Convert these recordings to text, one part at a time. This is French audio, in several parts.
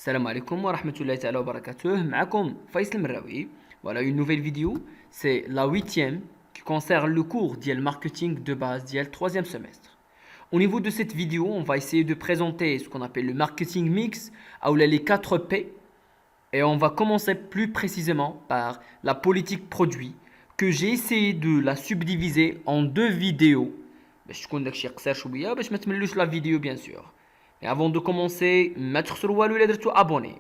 Salam alaikum wa rahmatullahi ta'ala wa barakatuh. Ma'akum Faisal Mraoui. Voilà une nouvelle vidéo. C'est la huitième qui concerne le cours d'IL marketing de base d'IL troisième semestre. Au niveau de cette vidéo, on va essayer de présenter ce qu'on appelle le marketing mix, ou les 4 P. Et on va commencer plus précisément par la politique produit, que j'ai essayé de la subdiviser en 2 vidéos. باش تكون داكشي قصير شويه باش ما تملوش la vidéo bien sûr. Et avant de commencer, ما تخسروا والو الا درتوا abonné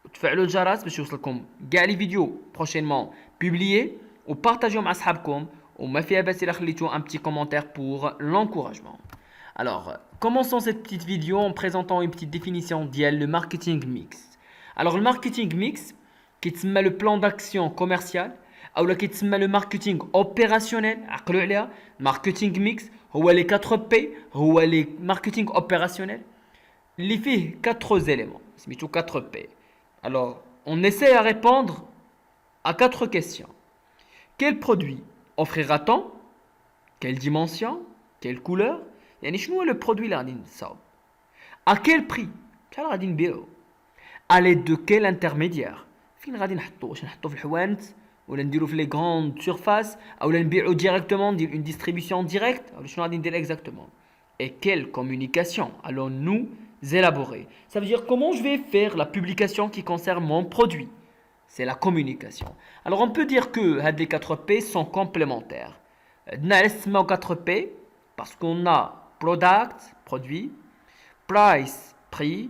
وتفعلوا الجرس باش يوصلكم كاع لي فيديو prochainement publiés وبارطاجيو مع اصحابكم وما فيها باس الا خليتوا un petit commentaire pour l'encouragement. Alors, commençons cette petite vidéo en présentant une petite définition d'IL le marketing mix. Alors le marketing mix كيتسمى le plan d'action commercial ou là كيتسمى le marketing opérationnel عقلوا عليها marketing mix هو les 4 P هو les marketing opérationnel اللي فيه 4 éléments سميتو 4 P. Alors on essaie à répondre à 4 questions. Quel produit offrira-t-on? Quelle dimension? Quelle couleur? يعني شنو هو le produit اللي غادي نصاوب؟ À quel prix؟ شحال غادي نبيعو؟ À l'aide de quel intermédiaire؟ فين غادي نحطو؟ واش نحطو في الحوانت ولا نديرو في لي غراند سيرفاس اولا نبيعو ديريكتومون ندير اون ديستريبيسيون ديريكت ولا شنو غادي ندير اكزاكتومون et quelle communication allons-nous élaborer. Ça veut dire comment je vais faire la publication qui concerne mon produit. C'est la communication. Alors on peut dire que les 4 P sont complémentaires. On a 4 P parce qu'on a product, produit, price, prix,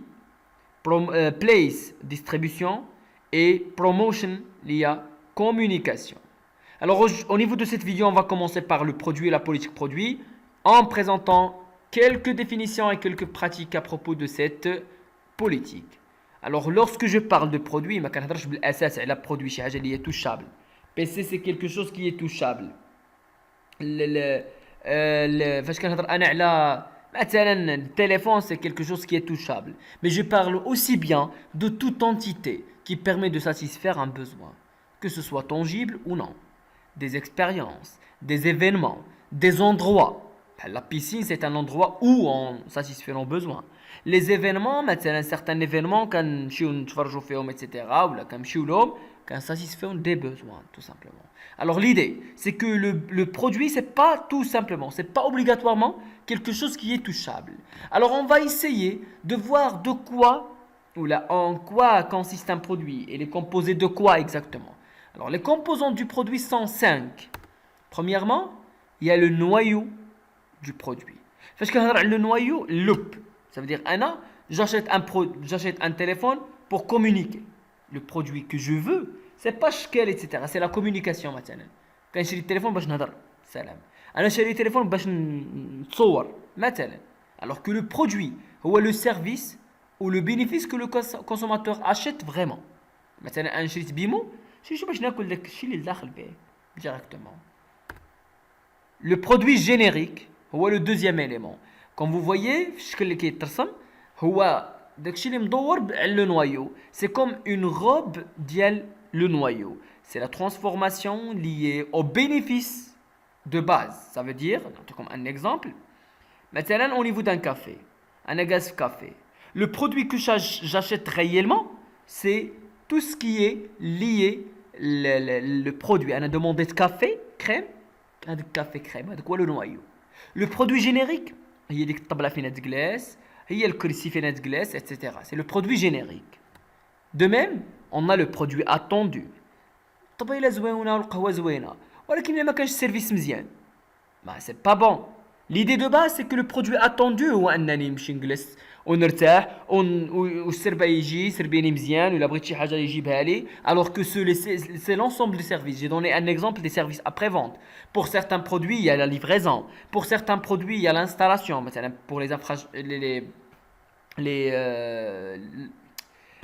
place, distribution et promotion, lié communication. Alors au niveau de cette vidéo, on va commencer par le produit et la politique produit en présentant quelques définitions et quelques pratiques à propos de cette politique. Alors lorsque je parle de produit, ما كنهضرش بالاساس على produit شي حاجه اللي هي touchable. PC c'est quelque chose qui est touchable. فاش كنهضر انا على مثلا le téléphone c'est quelque chose qui est touchable. Mais je parle aussi bien de toute entité qui permet de satisfaire un besoin, que ce soit tangible ou non. Des expériences, des événements, des endroits. La piscine, c'est un endroit où on satisfait nos besoins. Les événements, مثلا certains événements, كنمشيو نتفرجوا فيهم, etc. ولا كنمشيو لهم, satisfont des besoins, tout simplement. Alors l'idée, c'est que le produit, c'est pas tout simplement, c'est pas obligatoirement quelque chose qui est touchable. Alors on va essayer de voir de quoi, ou là, en quoi consiste un produit et les composés de quoi exactement. Alors les composants du produit sont 5. Premièrement, il y a le noyau du produit. Parce que le noyau, loop. Ça veut dire, j'achète un téléphone pour communiquer. Le produit que je veux, c'est pas شكل, etc. C'est la communication مثلا. كنشري التليفون باش نهضر. سلام. أنا شاري التليفون باش نتصور مثلا. Alors que le produit هو le service ou le bénéfice que le consommateur achète vraiment. مثلا أنا شريت بيمو, شريتو باش ناكل داك الشيء اللي داخل به directement. Le produit générique هو le deuxième élément. Comme vous voyez, الشكل اللي كيترسم هو داكشي اللي مدور على le noyau. C'est comme une robe ديال le noyau. C'est la transformation liée au bénéfice de base. Ça veut dire, comme un exemple, مثلا au niveau d'un café, un gaz café. Le produit que j'achète réellement, c'est tout ce qui est lié le produit. On a demandé de café, crème, هذاك café crème, هذاك هو le noyau. Le produit générique, هي ديك الطبلة فين تجلس, هي الكرسي فين تجلس, etc. C'est le produit générique. De même, on a le produit attendu. الطبيلة زوينة والقهوة زوينة, ولكن إلا ما كانش السيرفيس مزيان, c'est pas bon. L'idée de base, c'est que le produit attendu هو أنني نمشي نجلس ونرتاح والسربة يجي سربيني مزيان ولا بغيت شي حاجة يجيبها لي. Alors que c'est l'ensemble des services. J'ai donné un exemple des services après-vente. Pour certains produits, il y a la livraison. Pour certains produits, il y a l'installation. مثلا pour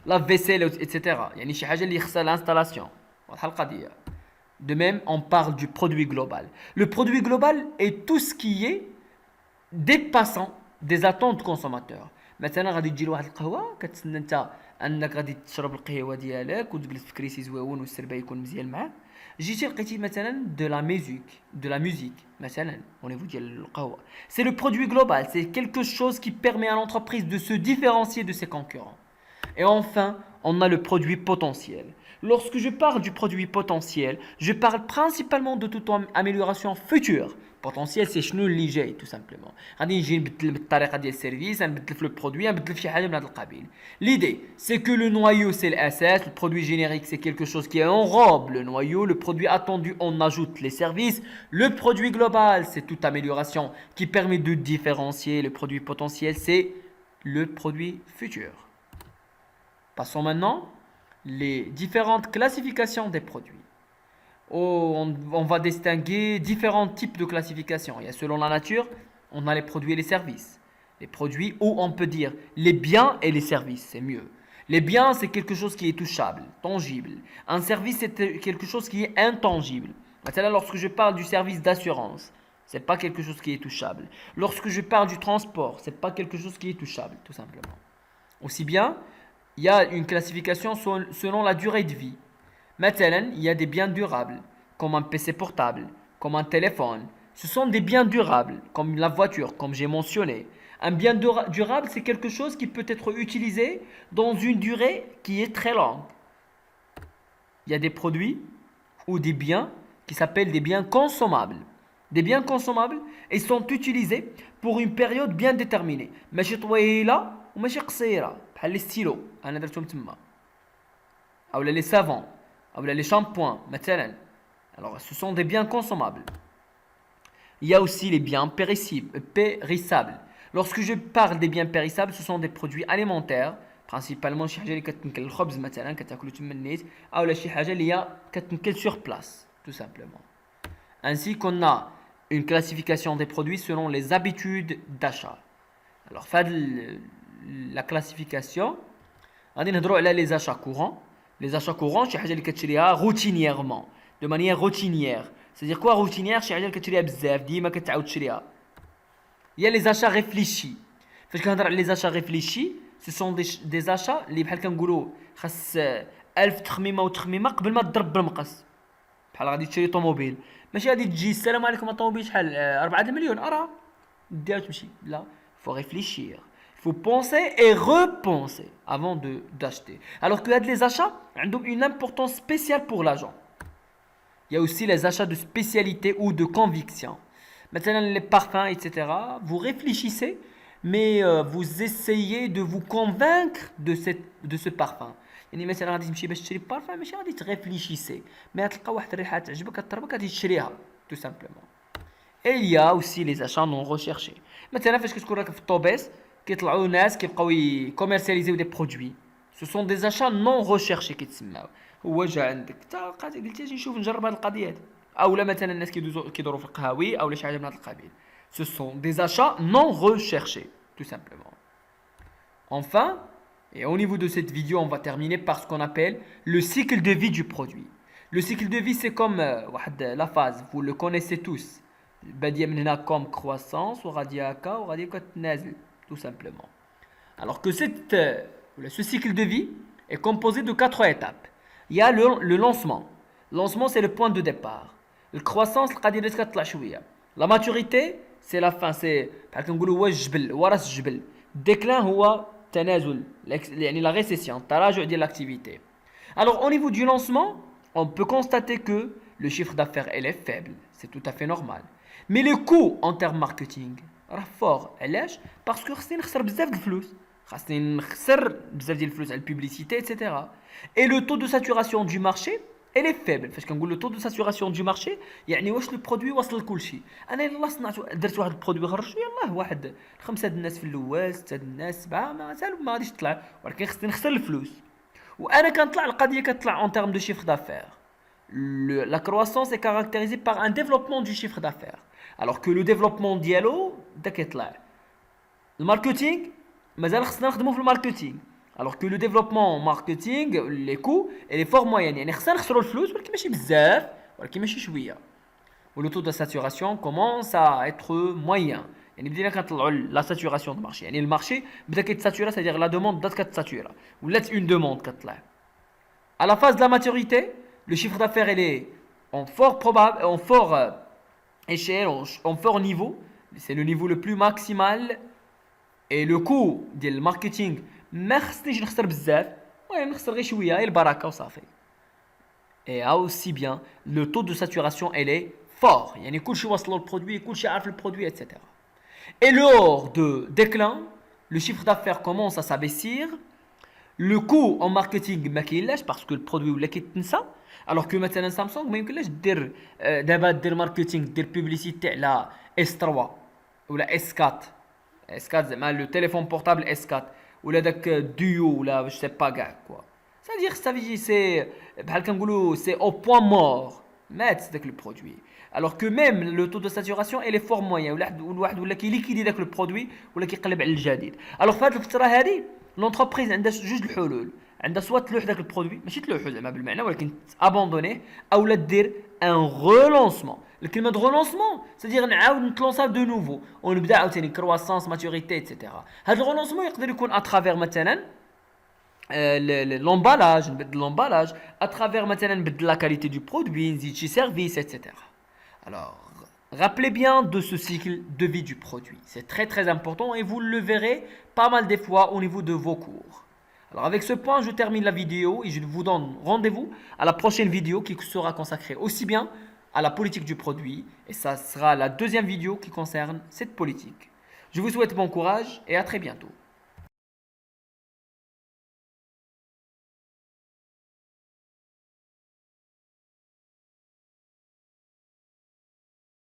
la vaisselle, etc. يعني شي حاجة اللي يخصها l'installation. واضحة القضية. De même, on parle du produit global. Le produit global est tout ce qui est dépassant des attentes consommateurs. مثلا غادي تجي لواحد القهوه كتسنى انت انك غادي تشرب القهوه ديالك وتجلس في كريسي زويون والسربه يكون مزيان معاك. جيتي لقيتي مثلا de la musique مثلا au niveau ديال القهوه. C'est le produit global, c'est quelque chose qui permet à l'entreprise de se différencier de ses concurrents. Et enfin, on a le produit potentiel. Lorsque je parle du produit potentiel, je parle principalement de toute amélioration future. Potentiel, c'est شنو اللي جاي tout simplement. غادي نجي نبدل بالطريقه ديال السيرفيس، نبدل في البرودوي، نبدل في شي حاجه من هذا القبيل. L'idée, c'est que le noyau c'est l'asset, le produit générique c'est quelque chose qui enrobe le noyau, le produit attendu on ajoute les services, le produit global c'est toute amélioration qui permet de différencier, le produit potentiel c'est le produit futur. Passons maintenant les différentes classifications des produits. On va distinguer différents types de classifications. Il y a selon la nature, on a les produits et les services. Les produits, ou on peut dire les biens et les services, c'est mieux. Les biens, c'est quelque chose qui est touchable, tangible. Un service, c'est quelque chose qui est intangible. Maintenant, lorsque je parle du service d'assurance, c'est pas quelque chose qui est touchable. Lorsque je parle du transport, c'est pas quelque chose qui est touchable, tout simplement. Aussi bien, il y a une classification selon la durée de vie. Maintenant, il y a des biens durables, comme un PC portable, comme un téléphone. Ce sont des biens durables, comme la voiture, comme j'ai mentionné. Un bien durable, c'est quelque chose qui peut être utilisé dans une durée qui est très longue. Il y a des produits ou des biens qui s'appellent des biens consommables. Des biens consommables, ils sont utilisés pour une période bien déterminée. ماشي طويلة وماشي قصيرة. بحال les stylos, أنا درتهم تما. أو les savons. Les shampoings, مثلا. Alors, ce sont des biens consommables. Il y a aussi les biens périssables. Lorsque je parle des biens périssables, ce sont des produits alimentaires, principalement شي حاجة اللي كتنكل الخبز مثلا كتاكلو تما النيت أو شي حاجة اللي هي كتنكل sur place, tout simplement. Ainsi qu'on a une classification des produits selon les habitudes d'achat. Alors, la classification, غادي نهضروا على les achats courants. Les achats courants, شي حاجه اللي كتشريها routinièrement, de manière routinière. C'est-à-dire quoi routinière? شي حاجه اللي كتشريها بزاف ديما كتعاود تشريها. Il y a les achats réfléchis. فاش كنهضر على les achats réfléchis, ce sont des achats اللي بحال كنقولوا خاص 1000 تخميمه وتخميمه قبل ما تضرب بالمقص. بحال غادي تشري طوموبيل، ماشي غادي تجي السلام عليكم الطوموبيل شحال 4 مليون ارا ديها تمشي. لا، faut réfléchir. Il faut penser et repenser avant d'acheter. Alors qu'il y a des achats qui ont une importance spéciale pour l'agent. Il y a aussi les achats de spécialité ou de conviction. Maintenant, les parfums, etc. Vous réfléchissez, mais vous essayez de vous convaincre de ce parfum. يعني مثلا غادي تمشي باش تشري بارفان ماشي غادي تريفليشيسي مي غتلقى واحد الريحه تعجبك كتطربك غادي تشريها tout simplement. Et il y a aussi les achats non recherchés. مثلا فاش كتكون راك في الطوبيس كيطلعوا ناس كيبقاو يكوميرسياليزيو دي برودوي. Ce sont des achats non recherchés كيتسماو. هو جا عندك تا قلتي اجي نشوف نجرب هاد القضيه هادي. اولا مثلا الناس كيدوروا في القهاوي او شي حاجه من هذا القبيل. Ce sont des achats non recherchés tout simplement. Enfin, et au niveau de cette vidéo, on va terminer par ce qu'on appelle le cycle de vie du produit. Le cycle de vie, c'est comme la phase, vous le connaissez tous. بدي من هنا comme croissance وغادي هكا وغادي كتنازل tout simplement. Alors que ce cycle de vie est composé de 4 étapes. Il y a le lancement. Le lancement, c'est le point de départ. La croissance, la maturité, c'est la fin. C'est le déclin, هو تنازل يعني la récession, تراجع ديال l'activité. Alors au niveau du lancement, on peut constater que le chiffre d'affaires elle est faible, c'est tout à fait normal. Mais le coût en termes marketing راه fort. علاش؟ parce que خصني نخسر بزاف د الفلوس. خاصني نخسر بزاف ديال الفلوس على البوبليسيتي etc. Et le taux de saturation du marché elle est faible. فاش كنقول le taux de saturation du marché يعني واش البرودوي واصل لكلشي. انا يلاه صنعت درت واحد البرودوي خرجت يلاه واحد 5 الناس في الاول 6 الناس 7 مازال ما غاديش تطلع ولكن خصني نخسر الفلوس. وانا كنطلع القضيه كتطلع en termes de chiffre d'affaires. La croissance est caractérisée par un développement du chiffre d'affaires. Alors que le développement ديالو بدا كيطلع. الماركتينغ مازال خصنا نخدمو في الماركتينغ. Alors que le développement marketing, les coûts, elle est fort moyenne. يعني خصنا نخسروا الفلوس ولكن ماشي بزاف ولكن ماشي شويه. Le taux de saturation commence à être moyen. يعني بدينا كنطلعوا la saturation du marché. يعني المارشي بدا كيتساتورا, c'est-à-dire la demande بدات كتساتورا. ولات une demande كتطلع. À la phase de la maturité, le chiffre d'affaires il est en fort échelle, en fort niveau. C'est le niveau le plus maximal. Et le coût du marketing ما خصنيش نخسر بزاف، المهم نخسر غير شويه، البركه وصافي. Et aussi bien, le taux de saturation, elle est fort. يعني كلشي وصلوا البرودوي، كلشي عارف البرودوي, etc. Et lors de déclin, le chiffre d'affaires commence à s'abaissir. Le coût en marketing ما كاينلاش parce que البرودوي ولا كيتنسى. Alors que مثلا سامسونج ما يمكنلاش دير دابا دير ماركتينغ دير بوبليسيتي على اس 3 ولا اس 4 اس 4 زعما لو تليفون بورتابل اس 4 ولا داك ديو ولا جو سي با كاع كوا. C'est-à-dire ça veut dire c'est بحال كنقولوا c'est au point mort مات داك البرودوي. Alors que même le taux de saturation elle est fort moyen والواحد ولا كيليكيدي داك البرودوي ولا كيقلب على الجديد. Alors في هذه الفتره هذه لونتربريز عندها جوج الحلول، عندها سوا تلوح داك البرودوي ماشي تلوحو زعما بالمعنى ولكن ابوندونيه، اولا دير ان رولونسمون. الكلمه دو رولونسمون سيدير نعاود نتلونسا دو نوفو ونبدا عاوتاني كرواسونس ماتوريتي ايتترا. هذا الرولونسمون يقدر يكون اترافير مثلا l'emballage, نبدل l'emballage, à travers maintenant نبدل la qualité du produit, نزيد شي service, etc. Alors, rappelez bien de ce cycle de vie du produit. C'est très très important et vous le verrez pas mal des fois au niveau de vos cours. Alors avec ce point, je termine la vidéo et je vous donne rendez-vous à la prochaine vidéo qui sera consacrée aussi bien à la politique du produit et ça sera la deuxième vidéo qui concerne cette politique. Je vous souhaite bon courage et à très bientôt.